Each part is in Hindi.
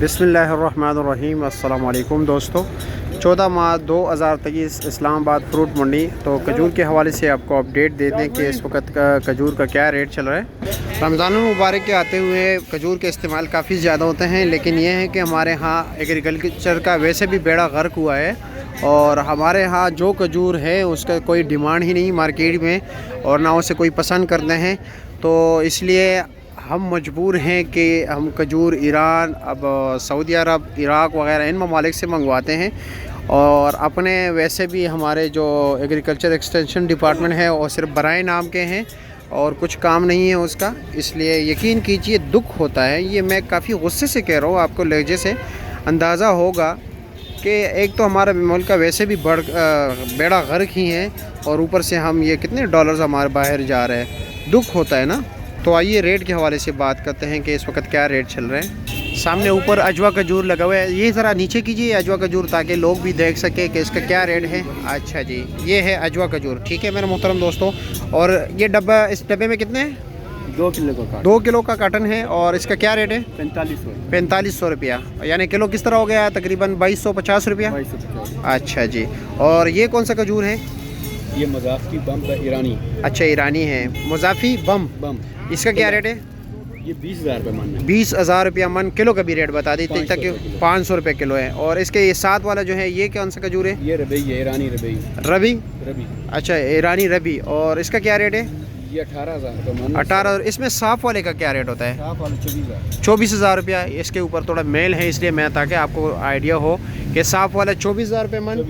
बिस्मिल्लाहिर्रहमानिर्रहीम। अस्सलाम वालेकुम दोस्तों, 14 मार्च 2023 इस्लामाबाद फ्रूट मंडी। तो खजूर के हवाले से आपको अपडेट दे दें कि इस वक्त का खजूर का क्या रेट चल रहा है। रमज़ान मुबारक के आते हुए खजूर के इस्तेमाल काफ़ी ज़्यादा होते हैं, लेकिन यह है कि हमारे यहाँ एग्रीकल्चर का वैसे भी बेड़ा गर्क हुआ है और हमारे यहाँ जो खजूर है उसका कोई डिमांड ही नहीं मार्केट में और ना उसे कोई पसंद करते हैं। तो इसलिए हम मजबूर हैं कि हम खजूर ईरान, अब सऊदी अरब, इराक़ वग़ैरह इन ममालिक से मंगवाते हैं। और अपने वैसे भी हमारे जो एग्रीकल्चर एक्सटेंशन डिपार्टमेंट है वो सिर्फ बराए नाम के हैं और कुछ काम नहीं है उसका। इसलिए यकीन कीजिए दुख होता है, ये मैं काफ़ी गुस्से से कह रहा हूँ, आपको लहजे से अंदाज़ा होगा कि एक तो हमारा मुल्क का वैसे भी बेड़ा गर्क ही है और ऊपर से हम ये कितने डॉलर्स हमारे बाहर जा रहे हैं, दुख होता है ना। तो आइए रेट के हवाले से बात करते हैं कि इस वक्त क्या रेट चल रहे हैं। सामने ऊपर अजवा खजूर लगा हुआ है, ये ज़रा नीचे कीजिए अजवा खजूर ताकि लोग भी देख सके कि इसका क्या रेट है। अच्छा जी, ये है अजवा खजूर, ठीक है मेरे मोहतरम दोस्तों। और ये डब्बा, इस डब्बे में कितने हैं? 2 किलो का 2 किलो का काटन है। और इसका क्या रेट है? 4500 रुपया, यानी किलो किस तरह हो गया? तकरीबन 2250 रुपया। 2250। अच्छा जी। और ये कौन सा खजूर है? ये मुज़ाफ़ी बम का ईरानी। अच्छा, ईरानी है, मुज़ाफ़ी बम। इसका क्या रेट है? ये 20,000 रुपये मन है। 20,000 रुपया मन। किलो का भी रेट बता दीजिए ताकि 500 रुपये किलो है। और इसके ये साथ वाला जो है ये कौन सा खजूर है? ये रबी है, ईरानी रबी। रबी। अच्छा, ईरानी रबी। और इसका क्या रेट है? ये 18,000 रुपये मन। 18। इसमें साफ वाले का क्या रेट होता है? साफ वाले 24,000। 24,000 रुपया। इसके ऊपर थोड़ा मेल है इसलिए मैं, ताकि आपको आइडिया हो कि साफ वाला 24,000 रुपये मन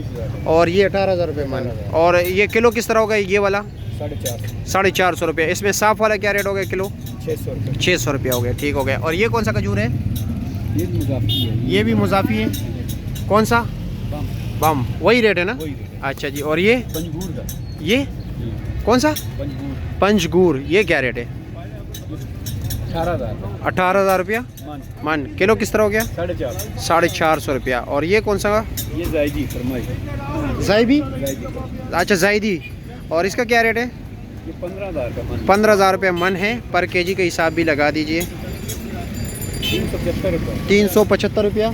और ये 18,000 रुपये मन। और ये किलो किस तरह होगा? ये वाला 450 रुपये। इसमें साफ वाला क्या रेट हो गया किलो? 600 रुपया हो गया, ठीक हो गया। और ये कौन सा खजूर है? ये मुज़ाफ़ी है। ये भी मुज़ाफ़ी है। कौन सा? बम। वही रेट है ना? अच्छा जी। और ये पंजगूर का, ये कौन सा? पंजगूर। ये क्या रेट है? 18,000 रुपया मन। किलो किस तरह हो गया? 450 रुपया। और ये कौन सा? ये जायदी फरमाई। जायदी। अच्छा, जायदी। और इसका क्या रेट है? ये 15,000 का मन। 15,000 रुपये मन है। पर केजी का हिसाब भी लगा दीजिए। 375 रुपये। 375 रुपया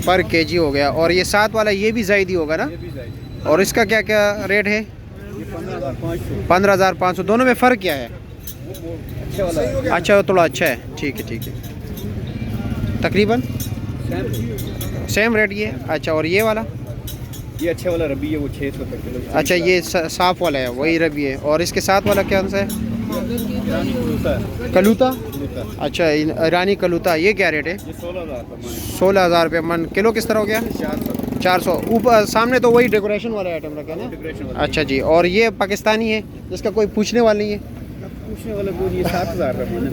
पर केजी हो गया। और ये साथ वाला ये भी जायदी होगा ना? और इसका क्या क्या रेट है? 15,500। दोनों में फ़र्क क्या है? अच्छा, थोड़ा अच्छा है, ठीक है। तकरीबन सेम रेट ये। अच्छा, और ये वाला? ये अच्छा वाला रबी है, वो 600 रुपये किलो। अच्छा, ये साफ वाला है, वही रबी है। और इसके साथ वाला क्या सा है? कलूता। अच्छा, ईरानी कलूता। ये क्या रेट है? 16,000 रुपये मन। किलो किस तरह हो गया? 400। ऊपर सामने तो वही डेकोरेशन वाला आइटम रखा है ना? अच्छा जी। और ये पाकिस्तानी है जिसका कोई पूछने वाला नहीं है?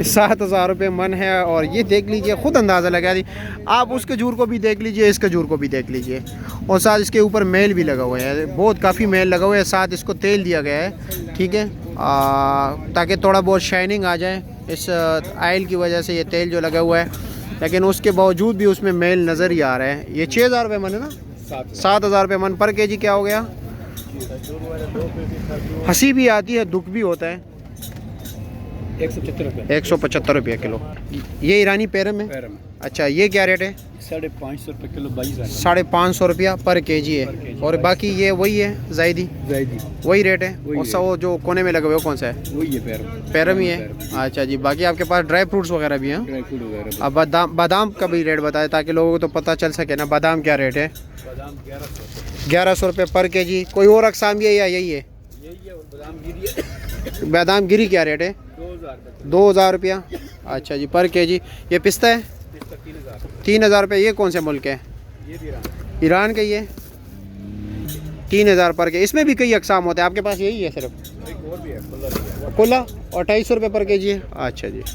7,000 रुपये मन है। और ये देख लीजिए, ख़ुद अंदाज़ा लगा दीजिए आप, उस खजूर को भी देख लीजिए, इस खजूर को भी देख लीजिए। और साथ इसके ऊपर मेल भी लगा हुआ है, बहुत काफ़ी मेल लगा हुआ है। साथ इसको तेल दिया गया है, ठीक है, ताकि थोड़ा बहुत शाइनिंग आ जाए इस आयल की वजह से, ये तेल जो लगा हुआ है। लेकिन उसके बावजूद भी उसमें मेल नज़र ही आ रहा है। ये 6,000 रुपये मन है ना? 7,000 रुपये मन। पर केजी क्या हो गया? हंसी भी आती है, दुख भी होता है। 175 रुपये किलो। ये ईरानी पैरम है। अच्छा, ये क्या रेट है? 550 रुपये किलो। 22,000। 550 रुपया पर केजी है। और बाकी ये वही है, जायदी वही रेट है। और सब वो जो कोने में लगे हुए वो कौन सा है? वही है, पैरम ही है। अच्छा जी। बाकी आपके पास ड्राई फ्रूट्स वगैरह भी हैं? अब बादाम का भी रेट बताए ताकि लोगों को तो पता चल सके ना। बादाम क्या रेट है? 1100 रुपये पर केजी। कोई और अक़साम ये या यही है? बादाम गिरी क्या रेट है? 2,000 रुपया। अच्छा जी, पर केजी। ये पिस्ता है? 3,000 रुपये। ये कौन से मुल्क है? ईरान का ही है। 3,000 पर के। इसमें भी कई अक़साम होते हैं, आपके पास यही है सिर्फ? कोला। और 250 रुपये पर केजी है। अच्छा जी।